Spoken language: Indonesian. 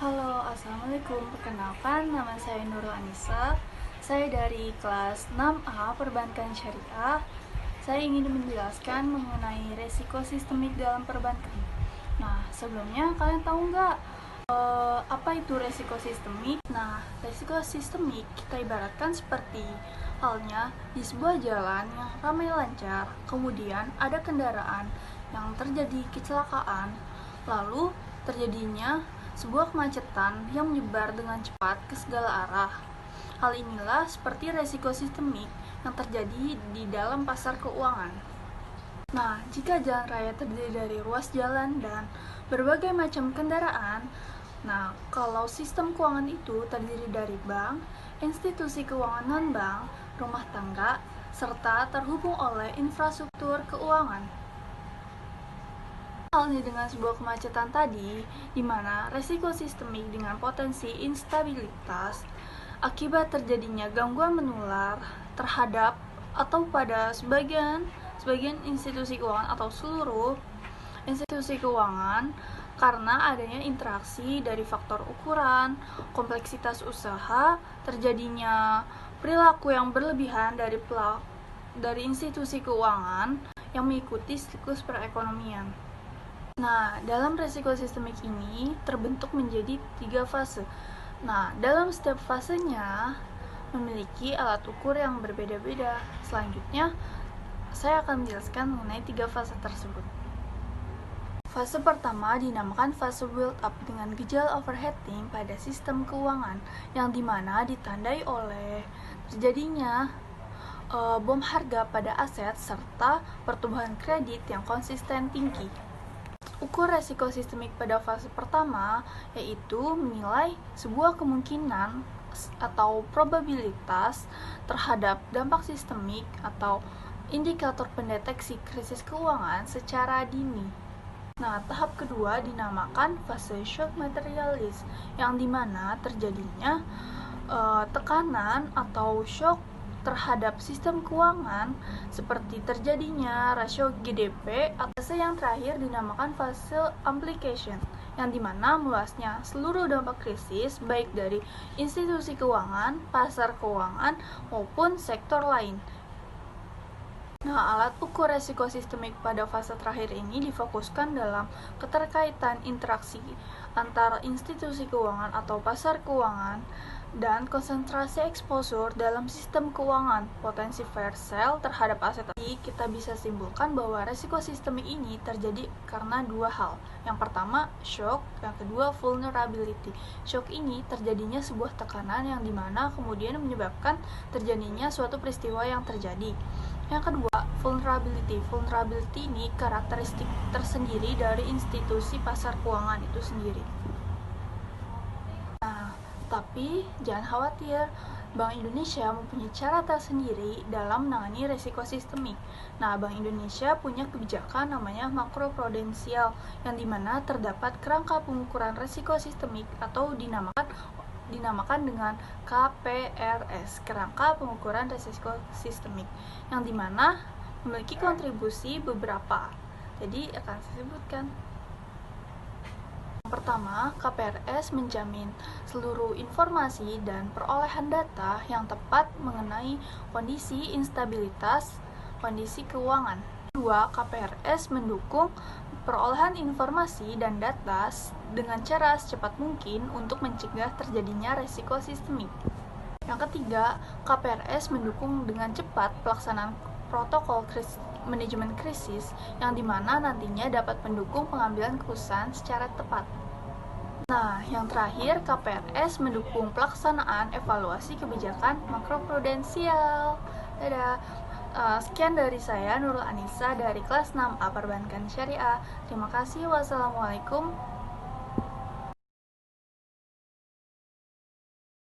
Halo, Assalamualaikum. Perkenalkan, nama saya Nurul Anissa. Saya dari kelas 6A Perbankan Syariah. Saya ingin menjelaskan mengenai resiko sistemik dalam perbankan. Nah, sebelumnya kalian tahu nggak apa itu resiko sistemik? Nah, resiko sistemik kita ibaratkan seperti halnya di sebuah jalan yang ramai lancar, kemudian ada kendaraan yang terjadi kecelakaan, lalu terjadinya sebuah kemacetan yang menyebar dengan cepat ke segala arah. Hal inilah seperti resiko sistemik yang terjadi di dalam pasar keuangan. Nah, jika jalan raya terdiri dari ruas jalan dan berbagai macam kendaraan, nah, kalau sistem keuangan itu terdiri dari bank, institusi keuangan non-bank, rumah tangga, serta terhubung oleh infrastruktur keuangan. Halnya dengan sebuah kemacetan tadi, di mana resiko sistemik dengan potensi instabilitas akibat terjadinya gangguan menular terhadap atau pada sebagian institusi keuangan atau seluruh institusi keuangan karena adanya interaksi dari faktor ukuran, kompleksitas usaha, terjadinya perilaku yang berlebihan dari institusi keuangan yang mengikuti siklus perekonomian. Nah, dalam resiko sistemik ini terbentuk menjadi 3 fase. Nah, dalam setiap fasenya memiliki alat ukur yang berbeda-beda. Selanjutnya, saya akan menjelaskan mengenai 3 fase tersebut. Fase pertama dinamakan fase build up dengan gejala overheating pada sistem keuangan, yang dimana ditandai oleh terjadinya bom harga pada aset serta pertumbuhan kredit yang konsisten tinggi. Ukur resiko sistemik pada fase pertama yaitu menilai sebuah kemungkinan atau probabilitas terhadap dampak sistemik atau indikator pendeteksi krisis keuangan secara dini. Nah, tahap kedua dinamakan fase shock materialis, yang dimana terjadinya tekanan atau shock terhadap sistem keuangan seperti terjadinya rasio GDP. Fase yang terakhir dinamakan fase amplification, yang dimana meluasnya seluruh dampak krisis baik dari institusi keuangan, pasar keuangan, maupun sektor lain. Nah, alat ukur resiko sistemik pada fase terakhir ini difokuskan dalam keterkaitan interaksi antara institusi keuangan atau pasar keuangan dan konsentrasi eksposur dalam sistem keuangan, potensi fair sale terhadap aset. Jadi, kita bisa simpulkan bahwa resiko sistemik ini terjadi karena dua hal. Yang pertama, shock, yang kedua, vulnerability. Shock ini terjadinya sebuah tekanan yang dimana kemudian menyebabkan terjadinya suatu peristiwa yang terjadi. Yang kedua, vulnerability. Vulnerability ini karakteristik tersendiri dari institusi pasar keuangan itu sendiri. Tapi jangan khawatir, Bank Indonesia mempunyai cara tersendiri dalam menangani resiko sistemik. Nah, Bank Indonesia punya kebijakan namanya makroprudensial, yang dimana terdapat kerangka pengukuran resiko sistemik atau dinamakan dengan KPRS, kerangka pengukuran resiko sistemik, yang dimana memiliki kontribusi beberapa. Jadi akan saya sebutkan. Pertama, KPRS menjamin seluruh informasi dan perolehan data yang tepat mengenai kondisi instabilitas kondisi keuangan. Kedua, KPRS mendukung perolehan informasi dan data dengan cara secepat mungkin untuk mencegah terjadinya resiko sistemik. Yang ketiga, KPRS mendukung dengan cepat pelaksanaan protokol manajemen krisis yang dimana nantinya dapat mendukung pengambilan keputusan secara tepat. Nah, yang terakhir, KPRS mendukung pelaksanaan evaluasi kebijakan makroprudensial. Dadah. Sekian dari saya, Nurul Anissa dari kelas 6A Perbankan Syariah. Terima kasih. Wassalamualaikum